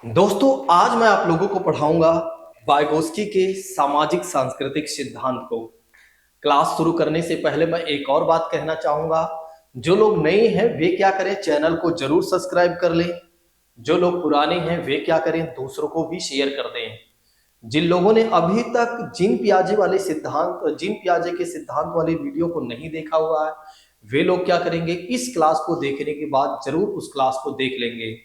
दोस्तों, आज मैं आप लोगों को पढ़ाऊंगा वाइगोस्की के सामाजिक सांस्कृतिक सिद्धांत को। क्लास शुरू करने से पहले मैं एक और बात कहना चाहूंगा। जो लोग नए हैं वे क्या करें, चैनल को जरूर सब्सक्राइब कर लें। जो लोग पुराने हैं वे क्या करें, दूसरों को भी शेयर कर दें। जिन लोगों ने अभी तक जिन पियाजे के सिद्धांत वाले वीडियो को नहीं देखा हुआ है, वे लोग क्या करेंगे, इस क्लास को देखने के बाद जरूर उस क्लास को देख लेंगे।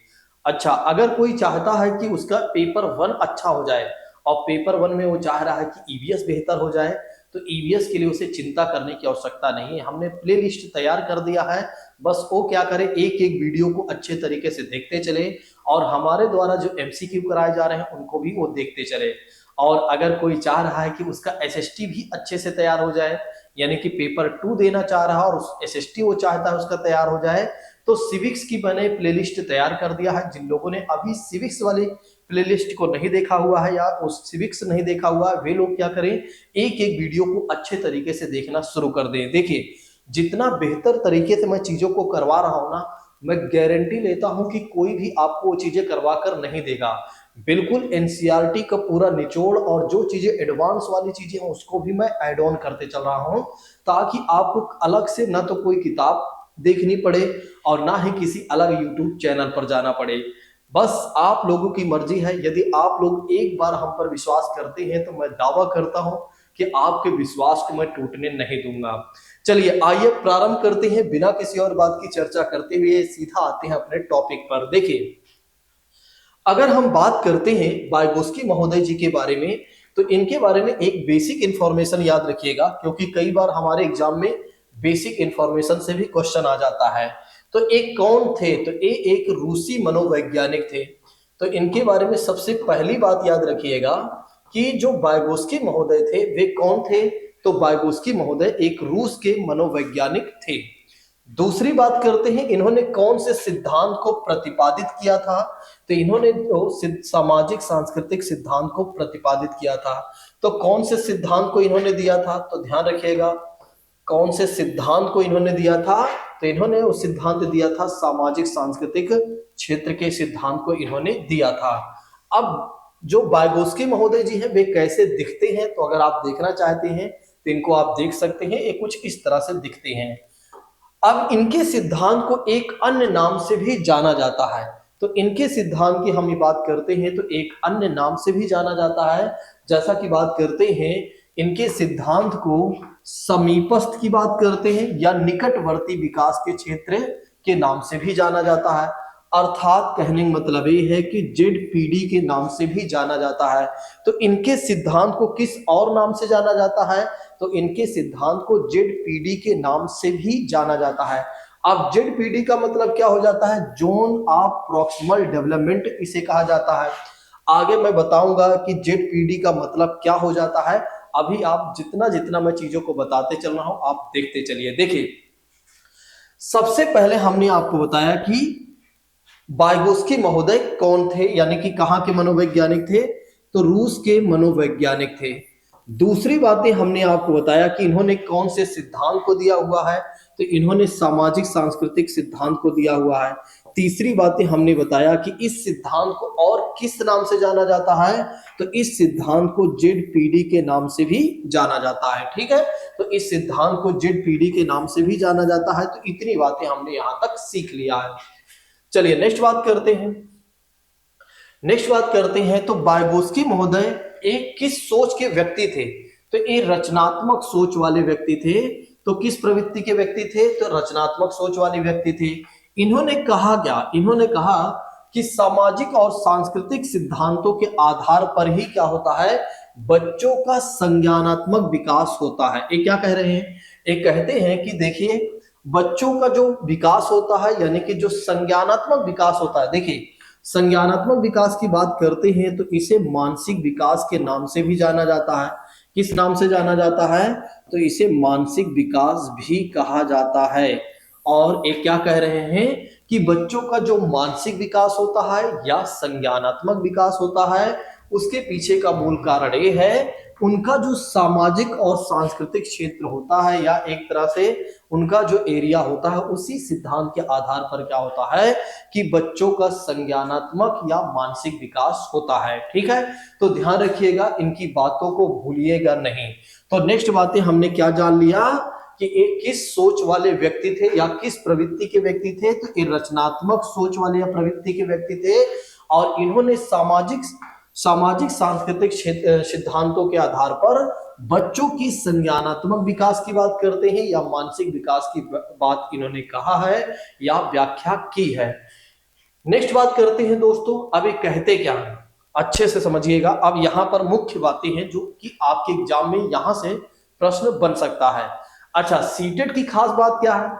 अच्छा, अगर कोई चाहता है कि उसका पेपर वन अच्छा हो जाए और पेपर वन में वो चाह रहा है कि ईवीएस बेहतर हो जाए, तो ईवीएस के लिए उसे चिंता करने की आवश्यकता नहीं है। हमने प्लेलिस्ट तैयार कर दिया है। बस वो क्या करे, एक एक वीडियो को अच्छे तरीके से देखते चले और हमारे द्वारा जो एमसीक्यू कराए जा रहे हैं उनको भी वो देखते चले। और अगर कोई चाह रहा है कि उसका एसएसटी भी अच्छे से तैयार हो जाए, यानी कि पेपर 2 देना चाह रहा है और उस एसएसटी वो चाहता है उसका तैयार हो जाए, तो सिविक्स की मैंने प्लेलिस्ट तैयार कर दिया है। जिन लोगों ने अभी सिविक्स वाली प्लेलिस्ट को नहीं देखा हुआ है या उस सिविक्स नहीं देखा हुआ है, वे लोग क्या करें, एक एक वीडियो को अच्छे तरीके से देखना शुरू कर दें। देखिए, जितना बेहतर तरीके से मैं चीजों को करवा रहा हूं ना, मैं गारंटी लेता हूं कि कोई भी आपको वो चीजें करवा कर नहीं देगा। बिल्कुल एनसीईआरटी का पूरा निचोड़ और जो चीजें एडवांस वाली चीजें हैं उसको भी मैं ऐड ऑन करते चल रहा हूं, ताकि आपको अलग से ना तो कोई किताब देखनी पड़े और ना ही किसी अलग यूट्यूब चैनल पर जाना पड़े। बस आप लोगों की मर्जी है। यदि आप लोग एक बार हम पर विश्वास करते हैं तो मैं दावा करता हूं कि आपके विश्वास को मैं टूटने नहीं दूंगा। चलिए आइए प्रारंभ करते हैं, बिना किसी और बात की चर्चा करते हुए सीधा आते हैं अपने टॉपिक पर। देखिए, अगर हम बात करते हैं वाइगोस्की महोदय जी के बारे में, तो इनके बारे में एक बेसिक इंफॉर्मेशन याद रखिएगा, क्योंकि कई बार हमारे एग्जाम में बेसिक इंफॉर्मेशन से भी क्वेश्चन आ जाता है। तो एक कौन थे, तो ये एक रूसी मनोवैज्ञानिक थे। तो इनके बारे में सबसे पहली बात याद रखिएगा कि जो वाइगोस्की महोदय थे वे कौन थे। तो वाइगोस्की महोदय एक रूस के मनोवैज्ञानिक थे। दूसरी बात करते हैं, इन्होंने कौन से सिद्धांत को प्रतिपादित किया था। तो इन्होंने जो सामाजिक सांस्कृतिक सिद्धांत को प्रतिपादित किया था। तो कौन से सिद्धांत को इन्होंने दिया था, तो ध्यान रखिएगा, कौन से सिद्धांत को इन्होंने दिया था। तो इन्होंने वो सिद्धांत दिया था, सामाजिक सांस्कृतिक क्षेत्र के सिद्धांत को इन्होंने दिया था। अब जो वाइगोस्की महोदय जी हैं वे कैसे दिखते हैं, तो अगर आप देखना चाहते हैं तो इनको आप देख सकते हैं। ये कुछ इस तरह से दिखते हैं। अब इनके सिद्धांत को एक अन्य नाम से भी जाना जाता है। तो इनके सिद्धांत की हम बात करते हैं तो एक अन्य नाम से भी जाना जाता है। जैसा कि बात करते हैं, इनके सिद्धांत को समीपस्थ की बात करते हैं या निकटवर्ती विकास के क्षेत्र के नाम से भी जाना जाता है। अर्थात कहने का मतलब ये है कि जेडपीडी के नाम से भी जाना जाता है। तो इनके सिद्धांत को किस और नाम से जाना जाता है, तो इनके सिद्धांत को जेडपीडी के नाम से भी जाना जाता है। अब जेडपीडी का मतलब क्या हो जाता है, जोन ऑफ प्रॉक्सिमल डेवलपमेंट इसे कहा जाता है। आगे मैं बताऊंगा कि जेडपीडी का मतलब क्या हो जाता है। अभी आप जितना जितना मैं चीजों को बताते चल रहा हूं आप देखते चलिए। देखिए, सबसे पहले हमने आपको बताया कि वाइगोस्की महोदय कौन थे, यानी कि कहां के मनोवैज्ञानिक थे, तो रूस के मनोवैज्ञानिक थे। दूसरी बातें हमने आपको बताया कि इन्होंने कौन से सिद्धांत को दिया हुआ है, तो इन्होंने सामाजिक सांस्कृतिक सिद्धांत को दिया हुआ है। तीसरी बातें हमने बताया कि इस सिद्धांत को और किस नाम से जाना जाता है, तो इस सिद्धांत को जेडपीडी के नाम से भी जाना जाता है। ठीक है, तो इस सिद्धांत को जेडपीडी के नाम से भी जाना जाता है। तो इतनी बातें हमने यहां तक सीख लिया है। चलिए नेक्स्ट बात करते हैं। तो वाइगोस्की महोदय एक किस सोच के व्यक्ति थे, तो ये रचनात्मक सोच वाले व्यक्ति थे। तो किस प्रवृत्ति के व्यक्ति थे, तो रचनात्मक सोच वाले व्यक्ति थे। इन्होंने कहा क्या, इन्होंने कहा कि सामाजिक और सांस्कृतिक सिद्धांतों के आधार पर ही क्या होता है, बच्चों का संज्ञानात्मक विकास होता है। ये क्या कह रहे हैं, ये कहते हैं कि देखिए, बच्चों का जो विकास होता है, यानी कि जो संज्ञानात्मक विकास होता है। देखिए, संज्ञानात्मक विकास की बात करते हैं तो इसे मानसिक विकास के नाम से भी जाना जाता है। किस नाम से जाना जाता है, तो इसे मानसिक विकास भी कहा जाता है। और एक क्या कह रहे हैं कि बच्चों का जो मानसिक विकास होता है या संज्ञानात्मक विकास होता है, उसके पीछे का मूल कारण ये है, उनका जो सामाजिक और सांस्कृतिक क्षेत्र होता है, या एक तरह से उनका जो एरिया होता है उसी सिद्धांत के आधार पर क्या होता है कि बच्चों का संज्ञानात्मक या मानसिक विकास होता है। ठीक है, तो ध्यान रखिएगा, इनकी बातों को भूलिएगा नहीं। तो नेक्स्ट बातें हमने क्या जान लिया कि एक किस सोच वाले व्यक्ति थे या किस प्रवृत्ति के व्यक्ति थे, तो ये रचनात्मक सोच वाले या प्रवृत्ति के व्यक्ति थे और इन्होंने सामाजिक सामाजिक सांस्कृतिक सिद्धांतों के आधार पर बच्चों की संज्ञानात्मक विकास की बात करते हैं या मानसिक विकास की बात इन्होंने कहा है या व्याख्या की है। नेक्स्ट बात करते हैं दोस्तों, अब ये कहते क्या है, अच्छे से समझिएगा। अब यहां पर मुख्य बातें हैं जो कि आपके एग्जाम में यहां से प्रश्न बन सकता है। अच्छा, सीटेट की खास बात क्या है?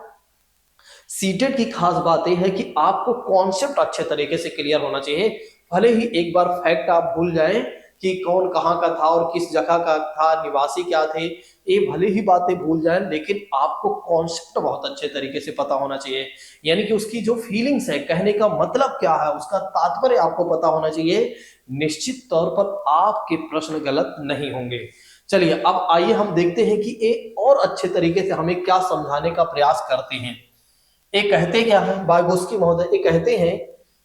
सीटेट की खास बात यह है कि आपको कॉन्सेप्ट अच्छे तरीके से क्लियर होना चाहिए। भले ही एक बार फैक्ट आप भूल जाएं कि कौन कहां का था और किस जगह का था, निवासी क्या थे, ये भले ही बातें भूल जाएं, लेकिन आपको कॉन्सेप्ट बहुत अच्छे तरीके से पता होना चाहिए। यानी कि उसकी जो फीलिंग्स है, कहने का मतलब क्या है, उसका तात्पर्य आपको पता होना चाहिए। निश्चित तौर पर आपके प्रश्न गलत नहीं होंगे। चलिए अब आइए हम देखते हैं कि ये और अच्छे तरीके से हमें क्या समझाने का प्रयास करते हैं। ये कहते क्या है वाइगोत्स्की महोदय, ये कहते हैं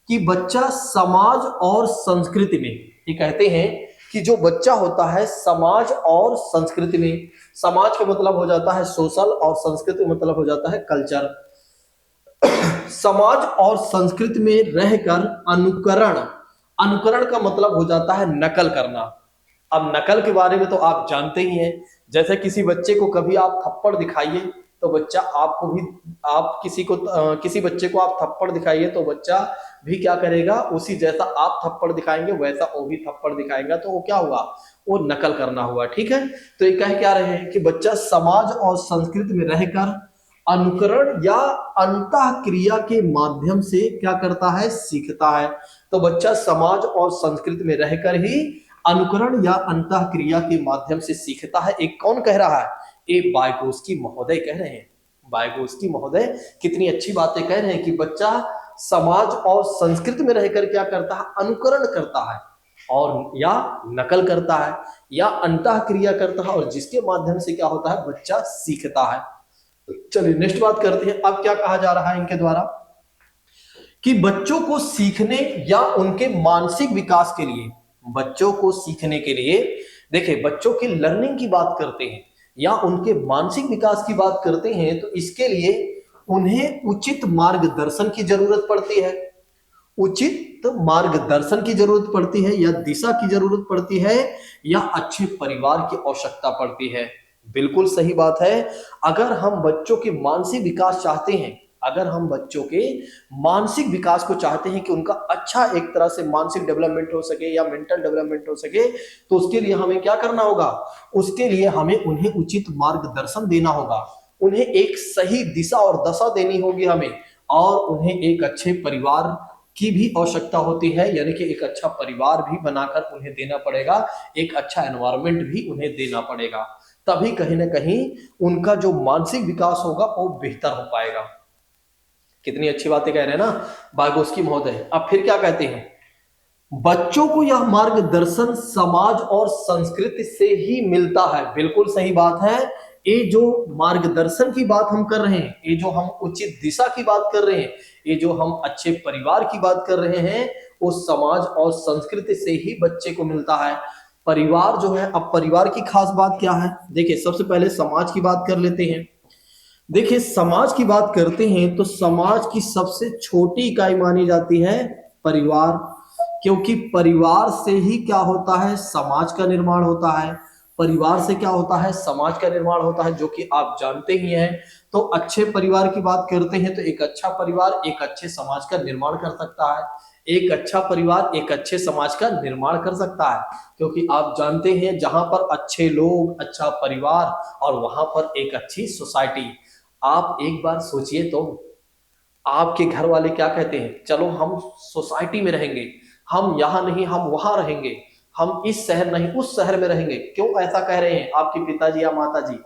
कि बच्चा समाज और संस्कृति में, ये कहते हैं कि जो बच्चा होता है समाज और संस्कृति में, समाज का मतलब हो जाता है सोशल और संस्कृति मतलब हो जाता है कल्चर। समाज और संस्कृति में रहकर अनुकरण, अनुकरण का मतलब हो जाता है नकल करना। अब नकल के बारे में तो आप जानते ही हैं, जैसे किसी बच्चे को कभी आप थप्पड़ दिखाइए तो बच्चा आपको भी, आप किसी बच्चे को आप थप्पड़ दिखाइए तो बच्चा भी क्या करेगा, उसी जैसा आप थप्पड़ दिखाएंगे वैसा वो भी थप्पड़ दिखाएगा, तो वो क्या हुआ, वो नकल करना हुआ। ठीक है, तो ये कह क्या रहे हैं कि बच्चा समाज और संस्कृति में रहकर अनुकरण या अंतःक्रिया के माध्यम से क्या करता है, सीखता है। तो बच्चा समाज और संस्कृति में रहकर ही अनुकरण या अंतःक्रिया के माध्यम से सीखता है। एक कौन कह रहा है, ये वाइगोत्स्की महोदय कह रहे हैं। वाइगोत्स्की महोदय कितनी अच्छी बातें कह रहे हैं कि बच्चा समाज और संस्कृति में रहकर क्या करता है, अनुकरण करता है और या नकल करता है या अंतःक्रिया करता है, और जिसके माध्यम से क्या होता है, बच्चा सीखता है। चलिए नेक्स्ट बात करते हैं। अब क्या कहा जा रहा है इनके द्वारा कि बच्चों को सीखने या उनके मानसिक विकास के लिए, बच्चों को सीखने के लिए, देखिए बच्चों की लर्निंग की बात करते हैं या उनके मानसिक विकास की बात करते हैं, तो इसके लिए उन्हें उचित मार्गदर्शन की जरूरत पड़ती है। उचित मार्गदर्शन की जरूरत पड़ती है या दिशा की जरूरत पड़ती है या अच्छे परिवार की आवश्यकता पड़ती है। बिल्कुल सही बात है। अगर हम बच्चों के मानसिक विकास चाहते हैं, अगर हम बच्चों के मानसिक विकास को चाहते हैं कि उनका अच्छा एक तरह से मानसिक डेवलपमेंट हो सके या मेंटल डेवलपमेंट हो सके, तो उसके लिए हमें क्या करना होगा, उसके लिए हमें उन्हें उचित मार्गदर्शन देना होगा, उन्हें एक सही दिशा और दशा देनी होगी हमें, और उन्हें एक अच्छे परिवार की भी आवश्यकता होती है। यानी कि एक अच्छा परिवार भी बनाकर उन्हें देना पड़ेगा, एक अच्छा एनवायरनमेंट भी उन्हें देना पड़ेगा, तभी कहीं ना कहीं उनका जो मानसिक विकास होगा वो बेहतर हो पाएगा। कितनी अच्छी बातें कह रहे हैं ना वाइगोत्स्की महोदय। अब फिर क्या कहते हैं, बच्चों को यह मार्गदर्शन समाज और संस्कृति से ही मिलता है। बिल्कुल सही बात है। ये जो मार्गदर्शन की बात हम कर रहे हैं, ये जो हम उचित दिशा की बात कर रहे हैं, ये जो हम अच्छे परिवार की बात कर रहे हैं, वो समाज और संस्कृति से ही बच्चे को मिलता है। परिवार जो है, अब परिवार की खास बात क्या है, देखिए सबसे पहले समाज की बात कर लेते हैं। देखिए समाज की बात करते हैं तो समाज की सबसे छोटी इकाई मानी जाती है परिवार, क्योंकि परिवार से ही क्या होता है, समाज का निर्माण होता है। परिवार से क्या होता है, समाज का निर्माण होता है, जो कि आप जानते ही हैं। तो अच्छे परिवार की बात करते हैं तो एक अच्छा परिवार एक अच्छे समाज का निर्माण कर सकता है। एक अच्छा परिवार एक अच्छे समाज का निर्माण कर सकता है, क्योंकि आप जानते हैं जहां पर अच्छे लोग, अच्छा परिवार और वहां पर एक अच्छी सोसाइटी। आप एक बार सोचिए तो, आपके घर वाले क्या कहते हैं, चलो हम सोसाइटी में रहेंगे, हम यहाँ नहीं हम वहां रहेंगे, हम इस शहर नहीं उस शहर में रहेंगे। क्यों ऐसा कह रहे हैं आपके पिताजी या माताजी?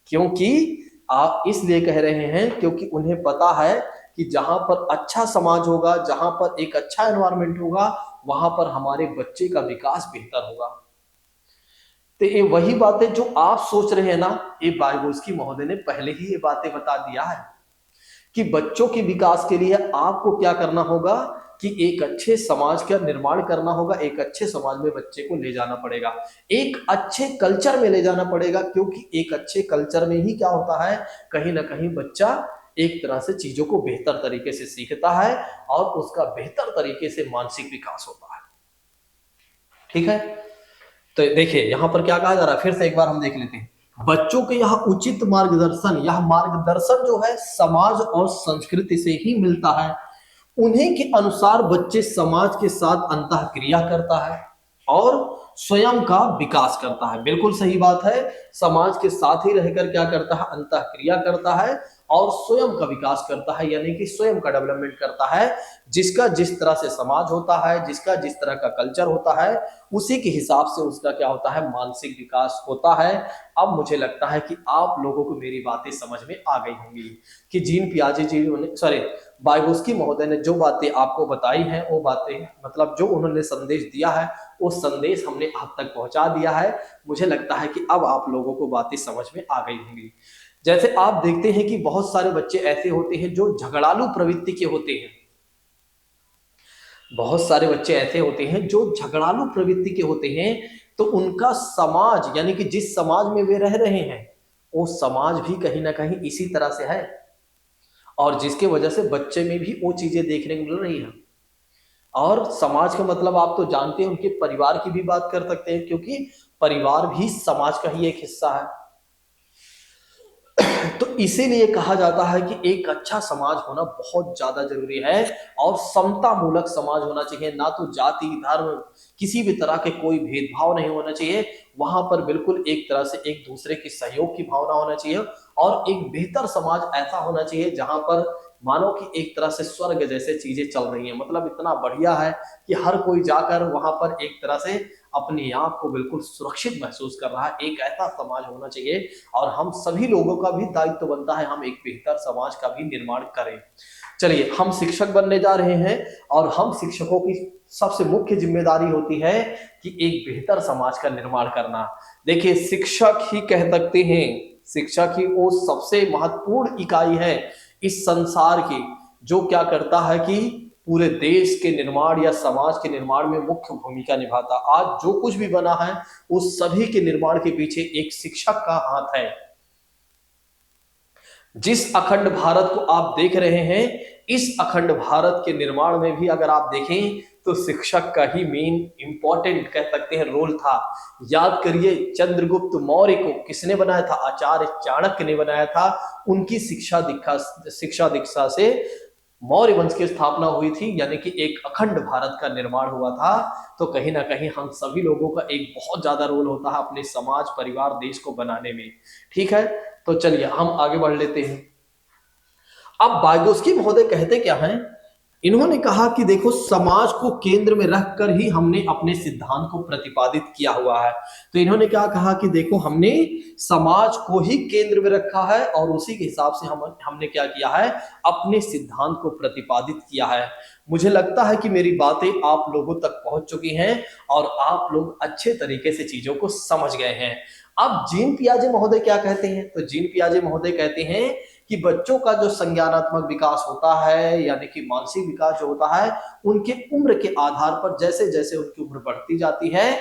क्योंकि आप इसलिए कह रहे हैं क्योंकि उन्हें पता है कि जहां पर अच्छा समाज होगा, जहां पर एक अच्छा एनवायरनमेंट होगा, वहां पर हमारे बच्चे का विकास बेहतर होगा। तो ये वही बातें जो आप सोच रहे हैं ना, ये वाइगोत्स्की महोदय ने पहले ही ये बातें बता दिया है कि बच्चों के विकास के लिए आपको क्या करना होगा कि एक अच्छे समाज का निर्माण करना होगा, एक अच्छे समाज में बच्चे को ले जाना पड़ेगा, एक अच्छे कल्चर में ले जाना पड़ेगा, क्योंकि एक अच्छे कल्चर में ही क्या होता है, कहीं ना कहीं बच्चा एक तरह से चीजों को बेहतर तरीके से सीखता है और उसका बेहतर तरीके से मानसिक विकास होता है। ठीक है, तो देखिए यहां पर क्या कहा जा रहा है, फिर से एक बार हम देख लेते हैं। बच्चों के यह उचित मार्गदर्शन, यह मार्गदर्शन जो है समाज और संस्कृति से ही मिलता है। उन्हीं के अनुसार बच्चे समाज के साथ अंतःक्रिया करता है और स्वयं का विकास करता है। बिल्कुल सही बात है, समाज के साथ ही रहकर क्या करता है, अंतःक्रिया करता है और स्वयं का विकास करता है, यानी कि स्वयं का डेवलपमेंट करता है। जिसका जिस तरह से समाज होता है, जिसका जिस तरह का कल्चर होता है, उसी के हिसाब से उसका क्या होता है, मानसिक विकास होता है। अब मुझे लगता है कि आप लोगों को मेरी बातें समझ में आ गई होंगी कि जीन पियाजे जी ने, सॉरी, वाइगोत्स्की महोदय ने जो बातें आपको बताई हैं, वो बातें मतलब जो उन्होंने संदेश दिया है, वो संदेश हमने आप तक पहुंचा दिया है। मुझे लगता है कि अब आप लोगों को बातें समझ में आ गई होंगी। जैसे आप देखते हैं कि बहुत सारे बच्चे ऐसे होते हैं जो झगड़ालू प्रवृत्ति के होते हैं, बहुत सारे बच्चे ऐसे होते हैं जो झगड़ालू प्रवृत्ति के होते हैं, तो उनका समाज, यानी कि जिस समाज में वे रह रहे हैं, वो समाज भी कहीं ना कहीं इसी तरह से है और जिसके वजह से बच्चे में भी वो चीजें देखने को मिल रही हैं। और समाज का मतलब आप तो जानते हैं, उनके परिवार की भी बात कर सकते हैं, क्योंकि परिवार भी समाज का ही एक हिस्सा है। तो इसीलिए कहा जाता है कि एक अच्छा समाज होना बहुत ज्यादा जरूरी है और समता मूलक समाज होना चाहिए, ना तो जाति धर्म किसी भी तरह के कोई भेदभाव नहीं होना चाहिए। वहां पर बिल्कुल एक तरह से एक दूसरे की सहयोग की भावना होना चाहिए और एक बेहतर समाज ऐसा होना चाहिए जहां पर मानो कि एक तरह से स्वर्ग जैसे चीजें चल रही हैं, मतलब इतना बढ़िया है कि हर कोई जाकर वहां पर एक तरह से अपने आप को बिल्कुल सुरक्षित महसूस कर रहा है। एक ऐसा समाज होना चाहिए और हम सभी लोगों का भी दायित्व बनता है हम एक बेहतर समाज का भी निर्माण करें। चलिए, हम शिक्षक बनने जा रहे हैं और हम शिक्षकों की सबसे मुख्य जिम्मेदारी होती है कि एक बेहतर समाज का निर्माण करना। देखिए, शिक्षक ही कह सकते हैं, शिक्षक ही वो सबसे महत्वपूर्ण इकाई है इस संसार की, जो क्या करता है कि पूरे देश के निर्माण या समाज के निर्माण में मुख्य भूमिका निभाता। आज जो कुछ भी बना है उस सभी के निर्माण के पीछे एक शिक्षक का हाथ है। जिस अखंड भारत को आप देख रहे हैं, इस अखंड भारत के निर्माण में भी अगर आप देखें तो शिक्षक का ही मेन इंपॉर्टेंट कह सकते हैं रोल था। याद करिए, चंद्रगुप्त मौर्य को किसने बनाया था, आचार्य चाणक्य ने बनाया था। उनकी शिक्षा दीक्षा से मौर्य वंश की स्थापना हुई थी, यानी कि एक अखंड भारत का निर्माण हुआ था। तो कहीं ना कहीं हम सभी लोगों का एक बहुत ज्यादा रोल होता है अपने समाज परिवार देश को बनाने में। ठीक है, तो चलिए हम आगे बढ़ लेते हैं। अब वाइगोत्स्की महोदय कहते क्या हैं, इन्होंने कहा कि देखो, समाज को केंद्र में रखकर ही हमने अपने सिद्धांत को प्रतिपादित किया हुआ है। तो इन्होंने क्या कहा कि देखो, हमने समाज को ही केंद्र में रखा है और उसी के हिसाब से हमने क्या किया है, अपने सिद्धांत को प्रतिपादित किया है। मुझे लगता है कि मेरी बातें आप लोगों तक पहुंच चुकी हैं और आप लोग अच्छे तरीके से चीजों को समझ गए हैं। अब जीन पियाजे महोदय क्या कहते हैं, तो जीन पियाजे महोदय कहते हैं कि बच्चों का जो संज्ञानात्मक विकास होता है, यानी कि मानसिक विकास जो होता है, उनके उम्र के आधार पर जैसे जैसे उनकी उम्र बढ़ती जाती है,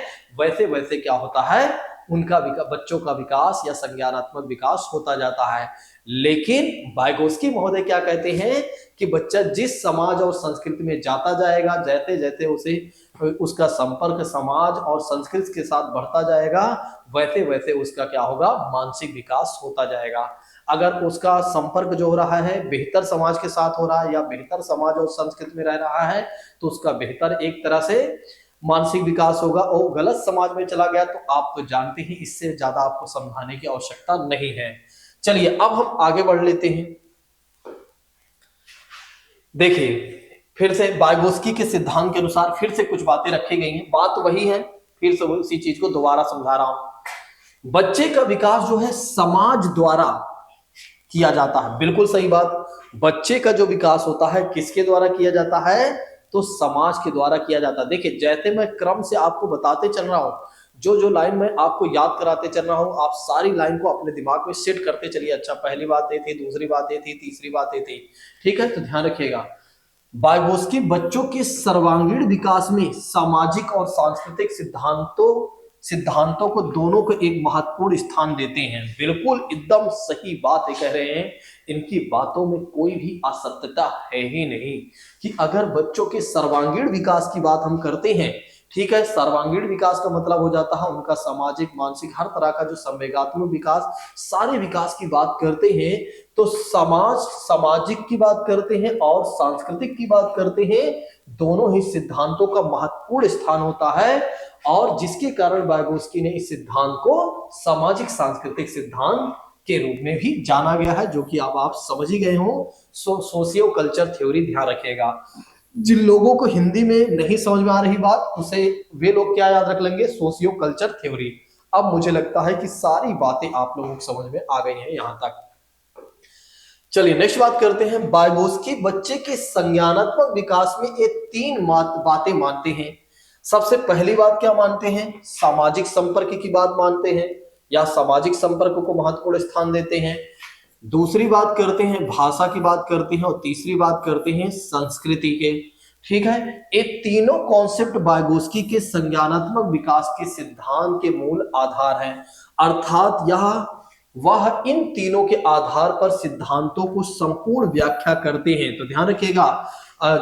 वैसे वैसे क्या होता है, उनका बच्चों का विकास या संज्ञानात्मक विकास होता जाता है। लेकिन वाइगोत्स्की महोदय क्या कहते हैं कि बच्चा जिस समाज और संस्कृति में जाता जाएगा, जैसे जैसे उसे उसका संपर्क समाज और संस्कृति के साथ बढ़ता जाएगा, वैसे वैसे उसका क्या होगा, मानसिक विकास होता जाएगा। अगर उसका संपर्क जो हो रहा है बेहतर समाज के साथ हो रहा है या बेहतर समाज और संस्कृति में रह रहा है, तो उसका बेहतर एक तरह से मानसिक विकास होगा। और गलत समाज में चला गया तो आप तो जानते ही, इससे ज्यादा आपको समझाने की आवश्यकता नहीं है। चलिए अब हम आगे बढ़ लेते हैं। देखिए, फिर से वाइगोत्स्की के सिद्धांत के अनुसार फिर से कुछ बातें रखी गई हैं, बात वही है, फिर से उसी चीज को दोबारा समझा रहा हूं। बच्चे का विकास जो है समाज द्वारा किया जाता है, बिल्कुल सही बात। बच्चे का जो विकास होता है किसके द्वारा किया जाता है, तो समाज के द्वारा किया जाता है। देखिए, जैसे मैं क्रम से आपको बताते चल रहा हूं, जो जो लाइन मैं आपको याद कराते चल रहा हूं, आप सारी लाइन को अपने दिमाग में सेट करते चलिए। अच्छा, पहली बात ये थी, दूसरी बात ये थी, तीसरी बात ये थी। ठीक है, तो ध्यान रखिएगा। वाइगोस्की बच्चों के सर्वांगीण विकास में सामाजिक और सांस्कृतिक सिद्धांतों को दोनों को एक महत्वपूर्ण स्थान देते हैं। बिल्कुल एकदम सही बात है, कह रहे हैं। इनकी बातों में कोई भी असत्यता है ही नहीं कि अगर बच्चों के सर्वांगीण विकास की बात हम करते हैं, ठीक है, सर्वांगीण विकास का मतलब हो जाता है उनका सामाजिक, मानसिक, हर तरह का जो संवेगात्मक विकास, सारे विकास की बात करते हैं। तो सामाजिक की बात करते हैं और सांस्कृतिक की बात करते हैं, दोनों ही सिद्धांतों का महत्वपूर्ण स्थान होता है। और जिसके कारण वाइगोस्की ने इस सिद्धांत को सामाजिक सांस्कृतिक सिद्धांत के रूप में भी जाना गया है, जो कि अब आप समझ ही गए हो। सोशियो कल्चर थ्योरी, ध्यान रखिएगा। जिन लोगों को हिंदी में नहीं समझ में आ रही बात, उसे वे लोग क्या याद रख लेंगे, सोशियो कल्चर थ्योरी। अब मुझे लगता है कि सारी बातें आप लोगों को समझ में आ गई हैं यहां तक। चलिए नेक्स्ट बात करते हैं। वाइगोस्की बच्चे के संज्ञानात्मक विकास में ये तीन बातें मानते हैं। सबसे पहली बात क्या मानते हैं, सामाजिक संपर्क की बात मानते हैं या सामाजिक संपर्क को महत्वपूर्ण स्थान देते हैं। दूसरी बात करते हैं भाषा की बात करते हैं और तीसरी बात करते हैं संस्कृति के। ठीक है, ये तीनों कॉन्सेप्ट वाइगोस्की के संज्ञानात्मक विकास के सिद्धांत के मूल आधार हैं। अर्थात वह इन तीनों के आधार पर सिद्धांतों को संपूर्ण व्याख्या करते हैं। तो ध्यान रखिएगा,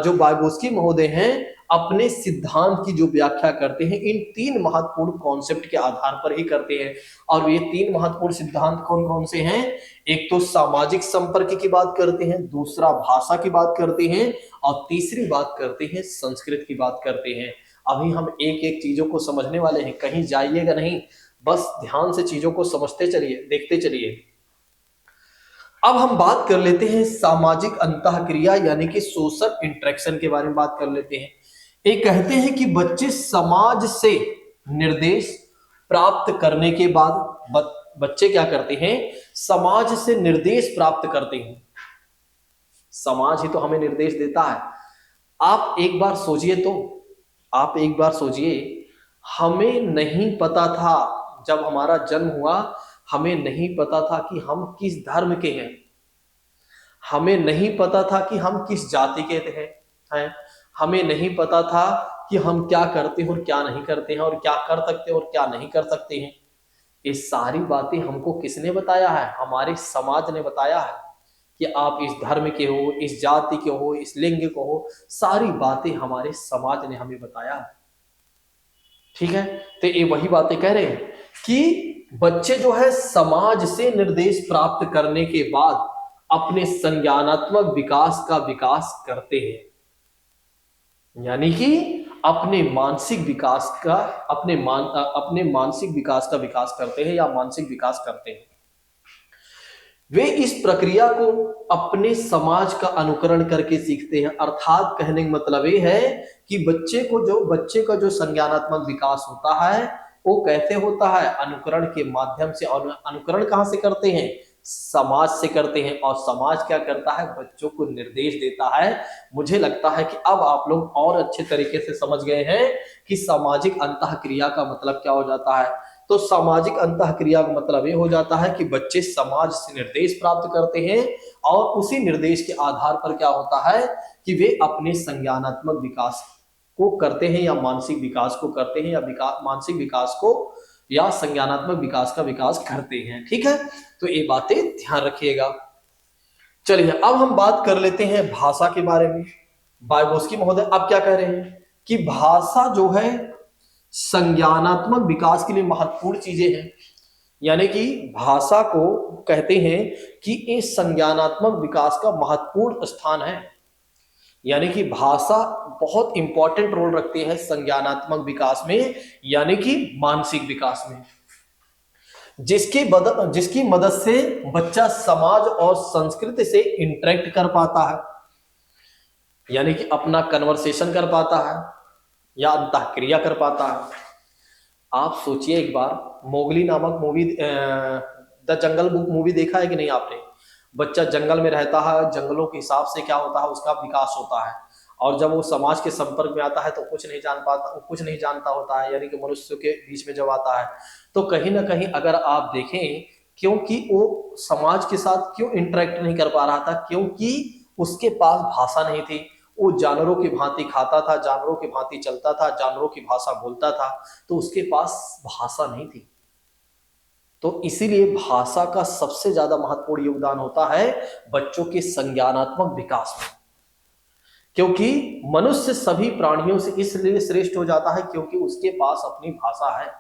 जो वाइगोस्की महोदय हैं अपने सिद्धांत की जो व्याख्या करते हैं इन तीन महत्वपूर्ण कॉन्सेप्ट के आधार पर ही करते हैं। और ये तीन महत्वपूर्ण सिद्धांत कौन कौन से हैं, एक तो सामाजिक संपर्क की बात करते हैं, दूसरा भाषा की बात करते हैं और तीसरी बात करते हैं संस्कृत की बात करते हैं। अभी हम एक एक चीजों को समझने वाले हैं, कहीं जाइएगा नहीं, बस ध्यान से चीजों को समझते चलिए, देखते चलिए। अब हम बात कर लेते हैं सामाजिक अंतःक्रिया यानी कि सोशल इंटरेक्शन के बारे में बात कर लेते हैं। ये कहते हैं कि बच्चे समाज से निर्देश प्राप्त करने के बाद बच्चे क्या करते हैं, समाज से निर्देश प्राप्त करते हैं। समाज ही तो हमें निर्देश देता है। आप एक बार सोचिए, हमें नहीं पता था जब हमारा जन्म हुआ, हमें नहीं पता था कि हम किस धर्म के हैं, हमें नहीं पता था कि हम किस जाति के हैं, हमें नहीं पता था कि हम क्या करते हैं और क्या नहीं करते हैं, और क्या कर सकते हैं और क्या नहीं कर सकते हैं। ये सारी बातें हमको किसने बताया है, हमारे समाज ने बताया है कि आप इस धर्म के हो, इस जाति के हो, इस लिंग के हो, सारी बातें हमारे समाज ने हमें बताया है। ठीक है, तो ये वही बातें कह रहे हैं कि बच्चे जो है समाज से निर्देश प्राप्त करने के बाद अपने संज्ञानात्मक विकास का विकास करते हैं, यानी कि अपने मानसिक विकास का विकास करते हैं या मानसिक विकास करते हैं। वे इस प्रक्रिया को अपने समाज का अनुकरण करके सीखते हैं। अर्थात कहने का मतलब ये है कि बच्चे का जो संज्ञानात्मक विकास होता है वो कैसे होता है, अनुकरण के माध्यम से। और अनुकरण कहां से करते हैं, समाज से करते हैं। और समाज क्या करता है, बच्चों को निर्देश देता है। मुझे लगता है कि अब आप लोग और अच्छे तरीके से समझ गए हैं कि सामाजिक अंतःक्रिया का मतलब क्या हो जाता है। तो सामाजिक अंतःक्रिया का मतलब ये हो जाता है कि बच्चे समाज से निर्देश प्राप्त करते हैं और उसी निर्देश के आधार पर क्या होता है कि वे अपने संज्ञानात्मक विकास को करते हैं या मानसिक विकास को करते हैं, या मानसिक विकास को या संज्ञानात्मक विकास का विकास करते हैं। ठीक है, तो ये बातें ध्यान रखिएगा। चलिए अब हम बात कर लेते हैं भाषा के बारे में। वाइगोस्की महोदय अब क्या कह रहे हैं कि भाषा जो है संज्ञानात्मक विकास के लिए महत्वपूर्ण चीजें हैं, यानी कि भाषा को कहते हैं कि ये संज्ञानात्मक विकास का महत्वपूर्ण स्थान है। यानी कि भाषा बहुत इंपॉर्टेंट रोल रखती है संज्ञानात्मक विकास में, यानी कि मानसिक विकास में, जिसकी मदद से बच्चा समाज और संस्कृति से इंटरेक्ट कर पाता है, यानी कि अपना कन्वर्सेशन कर पाता है या अंतःक्रिया कर पाता है। आप सोचिए एक बार, मोगली नामक movie, the jungle book movie देखा है कि नहीं आपने। बच्चा जंगल में रहता है, जंगलों के हिसाब से क्या होता है उसका विकास होता है, और जब वो समाज के संपर्क में आता है तो कुछ नहीं जान पाता, कुछ नहीं जानता होता है, यानी कि मनुष्य के बीच में जब आता है तो कहीं ना कहीं अगर आप देखें, क्योंकि वो समाज के साथ क्यों इंटरेक्ट नहीं कर पा रहा था, क्योंकि उसके पास भाषा नहीं थी। वो जानवरों की भांति खाता था, जानवरों की भांति चलता था, जानवरों की भाषा बोलता था, तो उसके पास भाषा नहीं थी। तो इसीलिए भाषा का सबसे ज्यादा महत्वपूर्ण योगदान होता है बच्चों के संज्ञानात्मक विकास में, क्योंकि मनुष्य सभी प्राणियों से इसलिए श्रेष्ठ हो जाता है क्योंकि उसके पास अपनी भाषा है।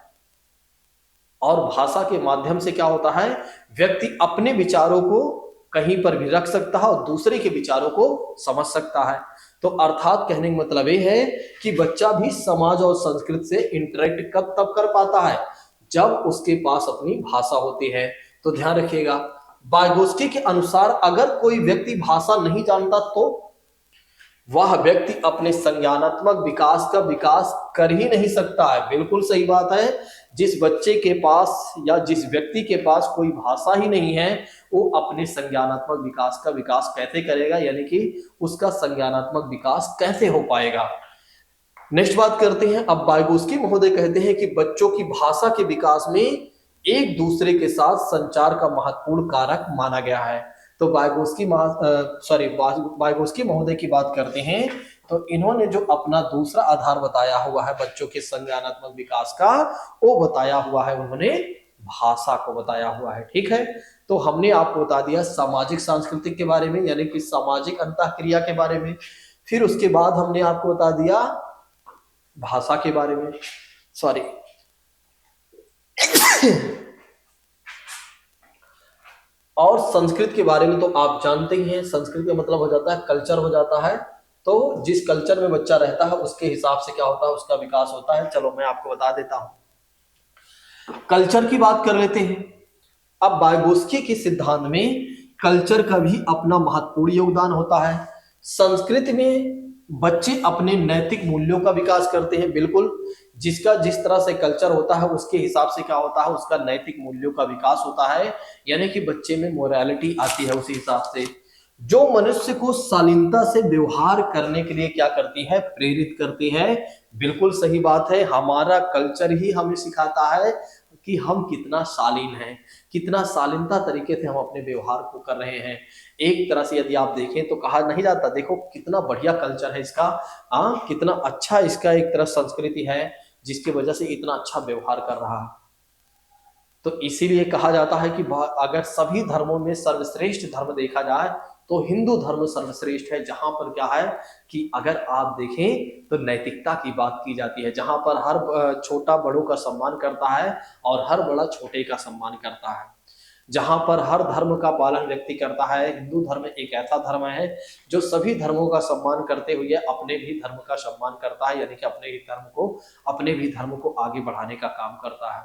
और भाषा के माध्यम से क्या होता है, व्यक्ति अपने विचारों को कहीं पर भी रख सकता है और दूसरे के विचारों को समझ सकता है। तो अर्थात कहने का मतलब ये है कि बच्चा भी समाज और संस्कृति से इंटरेक्ट कब तब कर पाता है जब उसके पास अपनी भाषा होती है। तो ध्यान रखिएगा, वाइगोत्स्की के अनुसार अगर कोई व्यक्ति भाषा नहीं जानता तो वह व्यक्ति अपने संज्ञानात्मक विकास का विकास कर ही नहीं सकता है। बिल्कुल सही बात है। जिस बच्चे के पास या जिस व्यक्ति के पास कोई भाषा ही नहीं है वो अपने संज्ञानात्मक विकास का विकास कैसे करेगा, यानी कि उसका संज्ञानात्मक विकास कैसे हो पाएगा। नेक्स्ट बात करते हैं। अब वाइगोत्स्की महोदय कहते हैं कि बच्चों की भाषा के विकास में एक दूसरे के साथ संचार का महत्वपूर्ण कारक माना गया है। तो वाइगोत्स्की महोदय की बात करते हैं तो इन्होंने जो अपना दूसरा आधार बताया हुआ है बच्चों के संज्ञानात्मक विकास का, वो बताया हुआ है उन्होंने भाषा को बताया हुआ है। ठीक है, तो हमने आपको बता दिया सामाजिक सांस्कृतिक के बारे में, यानी कि सामाजिक अंतःक्रिया के बारे में। फिर उसके बाद हमने आपको बता दिया भाषा के बारे में, सॉरी और संस्कृत के बारे में। तो आप जानते ही हैं संस्कृत का मतलब हो जाता है कल्चर हो जाता है। तो जिस कल्चर में बच्चा रहता है उसके हिसाब से क्या होता है, उसका विकास होता है। चलो मैं आपको बता देता हूं, कल्चर की बात कर लेते हैं। अब वाइगोत्स्की के सिद्धांत में कल्चर का भी अपना महत्वपूर्ण योगदान होता है। संस्कृति में बच्चे अपने नैतिक मूल्यों का विकास करते हैं। बिल्कुल, जिसका जिस तरह से कल्चर होता है उसके हिसाब से क्या होता है, उसका नैतिक मूल्यों का विकास होता है, यानी कि बच्चे में मोरालिटी आती है उसी हिसाब से, जो मनुष्य को शालीनता से व्यवहार करने के लिए क्या करती है, प्रेरित करती है। बिल्कुल सही बात है, हमारा कल्चर ही हमें सिखाता है कि हम कितना शालीन हैं, कितना शालीनता तरीके से हम अपने व्यवहार को कर रहे हैं। एक तरह से यदि आप देखें तो कहा नहीं जाता, देखो कितना बढ़िया कल्चर है इसका, कितना अच्छा इसका एक तरह संस्कृति है जिसकी वजह से इतना अच्छा व्यवहार कर रहा है। तो इसीलिए कहा जाता है कि अगर सभी धर्मों में सर्वश्रेष्ठ धर्म देखा जाए तो हिंदू धर्म सर्वश्रेष्ठ है, जहां पर क्या है कि अगर आप देखें तो नैतिकता की बात की जाती है, जहां पर हर छोटा बड़ों का सम्मान करता है और हर बड़ा छोटे का सम्मान करता है, जहां पर हर धर्म का पालन व्यक्ति करता है। हिंदू धर्म एक ऐसा धर्म है जो सभी धर्मों का सम्मान करते हुए अपने भी धर्म का सम्मान करता है, यानी कि अपने भी धर्म को आगे बढ़ाने का काम करता है,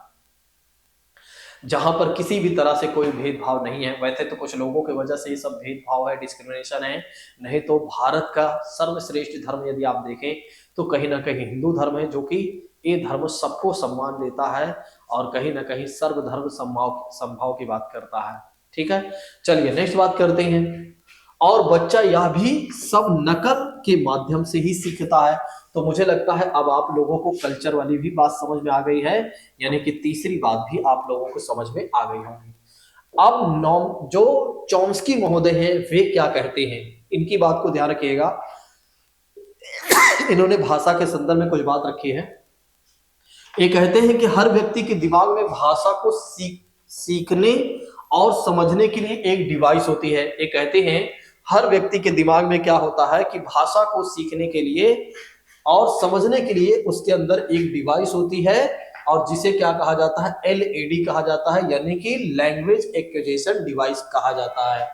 जहां पर किसी भी तरह से कोई भेदभाव नहीं है। वैसे तो कुछ लोगों की वजह से ये सब भेदभाव है, डिस्क्रिमिनेशन है, नहीं तो भारत का सर्वश्रेष्ठ धर्म यदि आप देखें तो कहीं ना कहीं हिंदू धर्म है, जो कि ये धर्म सबको सम्मान देता है और कहीं ना कहीं सर्वधर्म समभाव की बात करता है। ठीक है, चलिए नेक्स्ट बात करते हैं। और बच्चा यह भी सब नकल के माध्यम से ही सीखता है। तो मुझे लगता है अब आप लोगों को कल्चर वाली भी बात समझ में आ गई है, यानी कि तीसरी बात भी आप लोगों को समझ में आ गई होगी। अब जो चॉम्स्की महोदय हैं वे क्या कहते हैं, इनकी बात को ध्यान रखिएगा। इन्होंने भाषा के संदर्भ में कुछ बात रखी है। ये कहते हैं कि हर व्यक्ति के दिमाग में भाषा को सीखने और समझने के लिए एक डिवाइस होती है। ये कहते हैं हर व्यक्ति के दिमाग में क्या होता है कि भाषा को सीखने के लिए और समझने के लिए उसके अंदर एक डिवाइस होती है और जिसे क्या कहा जाता है, एलएडी कहा जाता है, यानी कि लैंग्वेज एक्विजिशन डिवाइस कहा जाता है।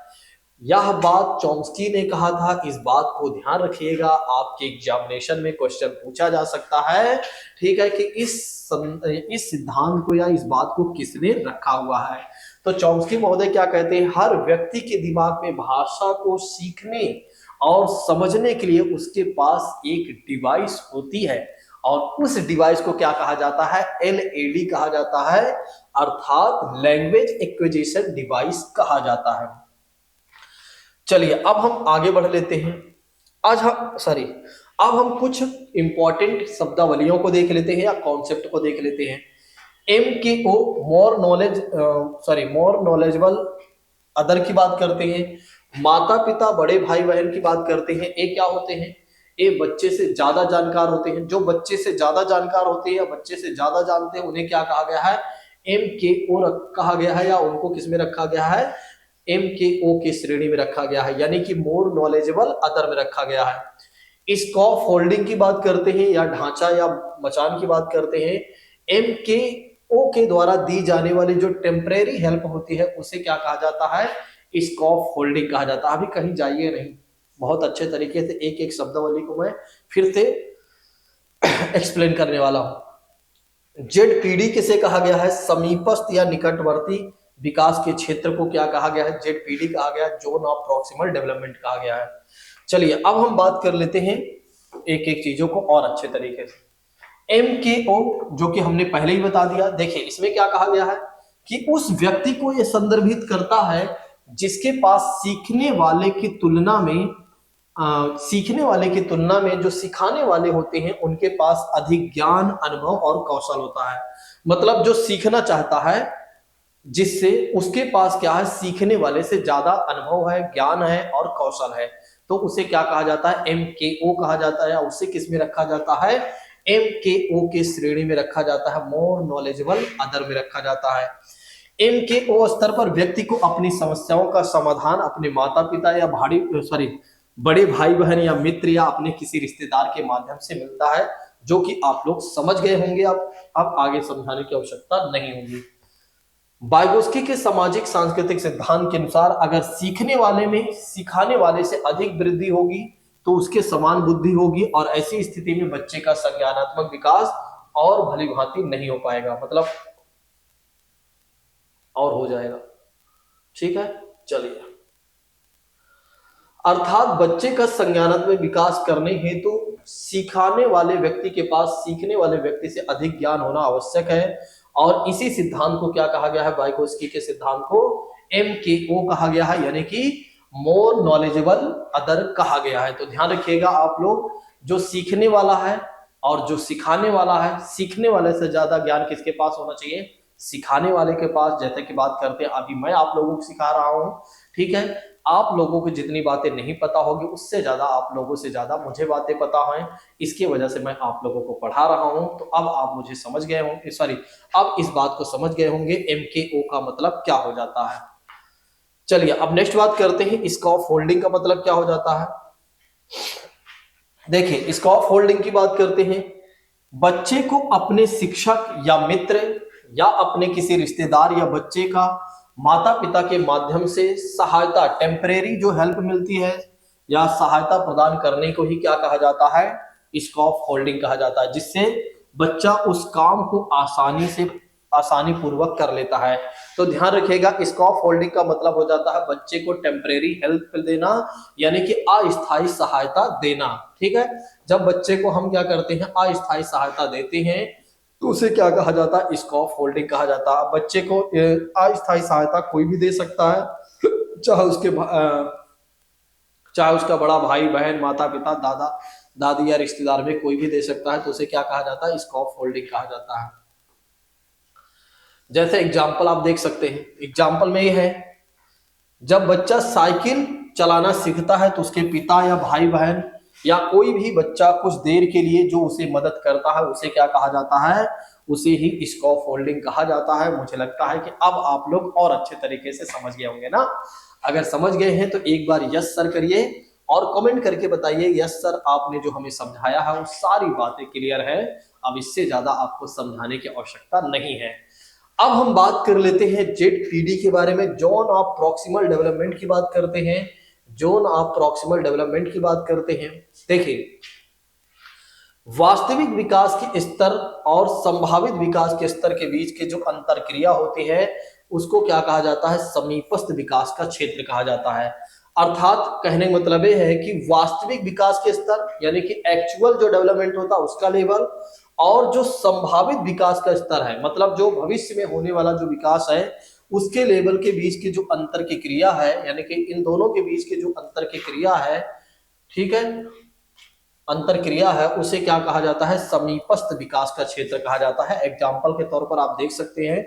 यह बात चॉम्स्की ने कहा था। इस बात को ध्यान रखिएगा, आपके एग्जामिनेशन में क्वेश्चन पूछा जा सकता है। ठीक है, कि इस सिद्धांत को या इस बात को किसने रखा हुआ है। तो चॉम्स्की महोदय क्या कहते हैं, हर व्यक्ति के दिमाग में भाषा को सीखने और समझने के लिए उसके पास एक डिवाइस होती है और उस डिवाइस को क्या कहा जाता है, एलएडी कहा जाता है, अर्थात लैंग्वेज एक्विजिशन डिवाइस कहा जाता है। चलिए अब हम आगे बढ़ लेते हैं। आज हम सॉरी अब हम कुछ इंपॉर्टेंट शब्दावलियों को देख लेते हैं या कॉन्सेप्ट को देख लेते हैं। एम के ओ मोर नॉलेजेबल अदर की बात करते हैं। माता पिता बड़े भाई बहन की बात करते हैं। ए क्या होते हैं? ए बच्चे से ज्यादा जानकार होते हैं। जो बच्चे से ज्यादा जानकार होते हैं या बच्चे से ज्यादा जानते हैं उन्हें क्या कहा गया है? एम के ओ कहा गया है, या उनको किस में रखा गया है? एम के ओ की श्रेणी में रखा गया है, यानी कि मोर नॉलेजेबल अदर में रखा गया है। स्कॉफ होल्डिंग की बात करते हैं या ढांचा या मचान की बात करते हैं। एम के ओ के द्वारा दी जाने वाली जो टेम्परेरी हेल्प होती है उसे क्या कहा जाता है? स्कॉफ होल्डिंग कहा जाता है। अभी कहीं जाइए नहीं, बहुत अच्छे तरीके से एक एक शब्दावली को मैं फिर से एक्सप्लेन करने वाला हूं। जेड पीडी किसे कहा गया है? समीपस्थ या निकटवर्ती विकास के क्षेत्र को क्या कहा गया है? जेड पीडी कहा गया है, जोन ऑफ प्रॉक्सिमल डेवलपमेंट कहा गया है। चलिए अब हम बात कर लेते हैं एक एक चीजों को और अच्छे तरीके से। एम के ओ जो कि हमने पहले ही बता दिया। देखिए इसमें क्या कहा गया है कि उस व्यक्ति को यह संदर्भित करता है जिसके पास सीखने वाले की तुलना में जो सिखाने वाले होते हैं उनके पास अधिक ज्ञान, अनुभव और कौशल होता है। मतलब जो सीखना चाहता है, जिससे उसके पास क्या है? सीखने वाले से ज्यादा अनुभव है, ज्ञान है और कौशल है, तो उसे क्या कहा जाता है? एम के ओ कहा जाता है। या उसे किस में रखा जाता है? एम के ओ के श्रेणी में रखा जाता है, मोर नॉलेजेबल अदर में रखा जाता है। एम के ओ स्तर पर व्यक्ति को अपनी समस्याओं का समाधान अपने माता पिता या बड़े भाई बहन या मित्र या अपने किसी रिश्तेदार के माध्यम से मिलता है, जो कि आप लोग समझ गए होंगे। अब आगे समझाने की आवश्यकता नहीं होगी। वाइगोस्की के सामाजिक सांस्कृतिक सिद्धांत के अनुसार अगर सीखने वाले में सिखाने वाले से अधिक वृद्धि होगी तो उसके समान बुद्धि होगी, और ऐसी स्थिति में बच्चे का संज्ञानात्मक विकास और भली भांति नहीं हो पाएगा, मतलब और हो जाएगा। ठीक है, चलिए। अर्थात बच्चे का संज्ञानात्मक विकास करने हेतु सिखाने वाले व्यक्ति के पास सीखने वाले व्यक्ति से अधिक ज्ञान होना आवश्यक है, और इसी सिद्धांत को क्या कहा गया है? वाइगोस्की के सिद्धांत को एम के ओ कहा गया है, यानी कि मोर नॉलेजेबल अदर कहा गया है। तो ध्यान रखिएगा आप लोग, जो सीखने वाला है और जो सिखाने वाला है, सीखने वाले से ज्यादा ज्ञान किसके पास होना चाहिए? सिखाने वाले के पास। जैसे कि बात करते हैं, अभी मैं आप लोगों को सिखा रहा हूं, ठीक है। आप लोगों को जितनी बातें नहीं पता होगी उससे ज्यादा आप लोगों से ज्यादा मुझे बातें पता हैं, इसकी वजह से मैं आप लोगों को पढ़ा रहा हूं। तो अब आप मुझे समझ गए होंगे, अब इस बात को समझ गए होंगे एम के ओ का मतलब क्या हो जाता है। चलिए अब नेक्स्ट बात करते हैं, स्कॉफ होल्डिंग का मतलब क्या हो जाता है। देखिए स्कॉफ होल्डिंग की बात करते हैं। बच्चे को अपने शिक्षक या मित्र या अपने किसी रिश्तेदार या बच्चे का माता पिता के माध्यम से सहायता, टेम्परेरी जो हेल्प मिलती है या सहायता प्रदान करने को ही क्या कहा जाता है? स्कॉफ होल्डिंग कहा जाता है, जिससे बच्चा उस काम को आसानी पूर्वक कर लेता है। तो ध्यान रखिएगा, स्कॉफ होल्डिंग का मतलब हो जाता है बच्चे को टेम्परेरी हेल्प देना, यानी कि अस्थायी सहायता देना। ठीक है, जब बच्चे को हम क्या करते हैं? अस्थायी सहायता देते हैं, तो उसे क्या कहा जाता है? स्कॉफ होल्डिंग कहा जाता है। बच्चे को अस्थायी सहायता कोई भी दे सकता है, चाहे उसका बड़ा भाई बहन, माता पिता, दादा दादी या रिश्तेदार में कोई भी दे सकता है, तो उसे क्या कहा जाता है? स्कॉफ होल्डिंग कहा जाता है। जैसे एग्जाम्पल आप देख सकते हैं, एग्जाम्पल में ये है, जब बच्चा साइकिल चलाना सीखता है तो उसके पिता या भाई बहन या कोई भी बच्चा कुछ देर के लिए जो उसे मदद करता है उसे क्या कहा जाता है? उसे ही स्कॉफ होल्डिंग कहा जाता है। मुझे लगता है कि अब आप लोग और अच्छे तरीके से समझ गए होंगे ना। अगर समझ गए हैं तो एक बार यस सर करिए और कमेंट करके बताइए यस सर, आपने जो हमें समझाया है वो सारी बातें क्लियर है, अब इससे ज्यादा आपको समझाने की आवश्यकता नहीं है। अब हम बात कर लेते हैं जेड के बारे में, जोन ऑफ प्रॉक्सिमल डेवलपमेंट की बात करते हैं। जोन ऑफ प्रॉक्सिमल डेवलपमेंट की बात करते हैं। देखिए, वास्तविक विकास के स्तर और संभावित विकास के स्तर के बीच के जो अंतर क्रिया होती है उसको क्या कहा जाता है? समीपस्थ विकास का क्षेत्र कहा जाता है। अर्थात कहने का मतलब यह है कि वास्तविक विकास के स्तर यानी कि एक्चुअल जो डेवलपमेंट होता है उसका लेवल, और जो संभावित विकास का स्तर है मतलब जो भविष्य में होने वाला जो विकास है उसके लेवल के बीच की जो अंतर की क्रिया है, यानी कि इन दोनों के बीच की जो अंतर की क्रिया है ठीक है। अंतर क्रिया है उसे क्या कहा जाता है, समीपस्थ विकास का क्षेत्र कहा जाता है। एग्जाम्पल के तौर पर आप देख सकते हैं